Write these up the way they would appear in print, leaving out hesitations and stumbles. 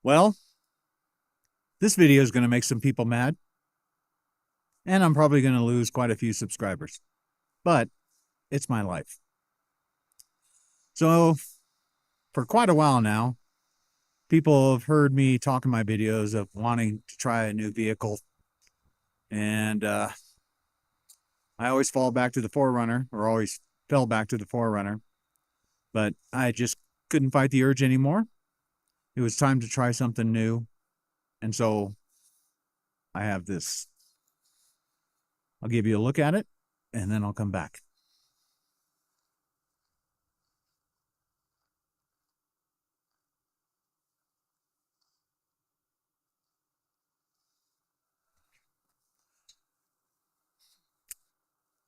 Well, this video is going to make some people mad, and I'm probably going to lose quite a few subscribers, but it's my life. So, for quite a while now, people have heard me talk in my videos of wanting to try a new vehicle, and I always fall back to the 4Runner, or always fell back to the 4Runner, but I just couldn't fight the urge anymore. It was time to try something new, and so I have this. I'll give you a look at it, and then I'll come back.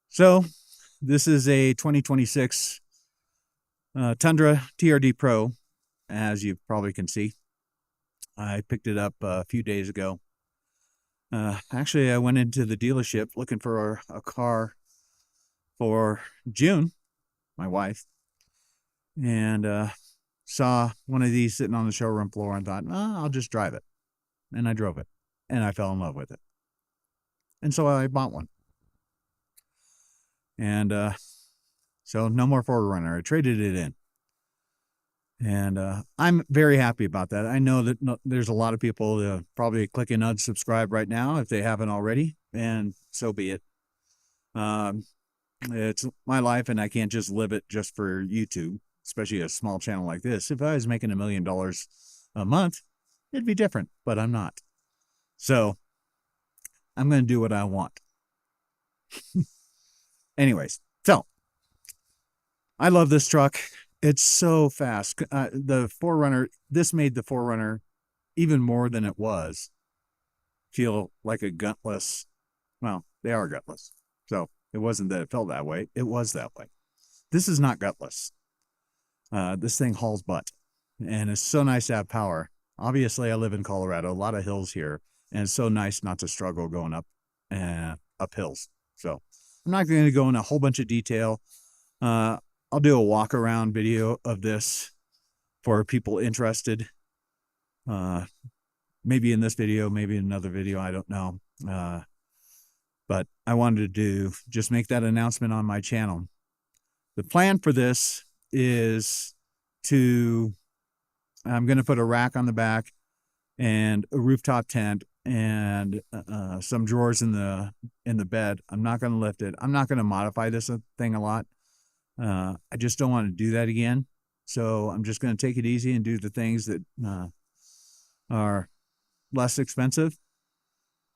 So this is a 2026 Tundra TRD Pro, as you probably can see. I picked it up a few days ago. Actually, I went into the dealership looking for a car for June, my wife, and saw one of these sitting on the showroom floor and thought, I'll just drive it. And I drove it, and I fell in love with it. And so I bought one. And so no more 4Runner. I traded it in. And I'm very happy about that. I know that there's a lot of people probably clicking unsubscribe right now if they haven't already, and so be it. It's my life, and I can't just live it just for YouTube, especially a small channel like this. If I was making $1 million a month, it'd be different, but I'm not. So I'm going to do what I want. Anyways, so I love this truck. It's so fast. The 4Runner, this made the 4Runner even more than it was feel like a gutless. Well, they are gutless. So it wasn't that it felt that way. It was that way. This is not gutless. This thing hauls butt, and it's so nice to have power. Obviously, I live in Colorado, a lot of hills here, and it's so nice not to struggle going up hills. So I'm not going to go in a whole bunch of detail. I'll do a walk around video of this for people interested. Maybe in this video, maybe in another video, I don't know. But I wanted to just make that announcement on my channel. The plan for this is I'm going to put a rack on the back and a rooftop tent and some drawers in the bed. I'm not going to lift it. I'm not going to modify this thing a lot. I just don't want to do that again. So I'm just going to take it easy and do the things that are less expensive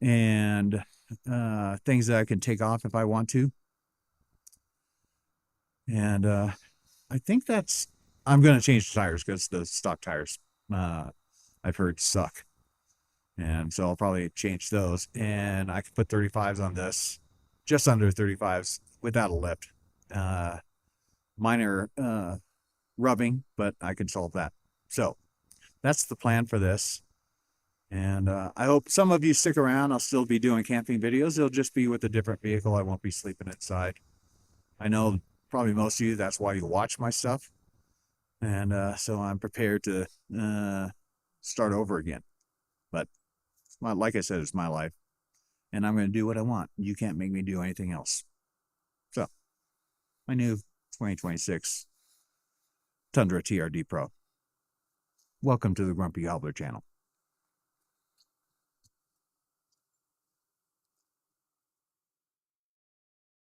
and things that I can take off if I want to. And I think I'm going to change the tires because the stock tires I've heard suck. And so I'll probably change those. And I can put 35s on this, just under 35s without a lift. Minor rubbing, but I can solve that. So that's the plan for this. And I hope some of you stick around. I'll still be doing camping videos. It'll just be with a different vehicle. I won't be sleeping inside. I know probably most of you, that's why you watch my stuff. And so I'm prepared to start over again. But like I said, it's my life. And I'm going to do what I want. You can't make me do anything else. So my new 2026 Tundra TRD Pro. Welcome to the Grumpy Gobbler channel.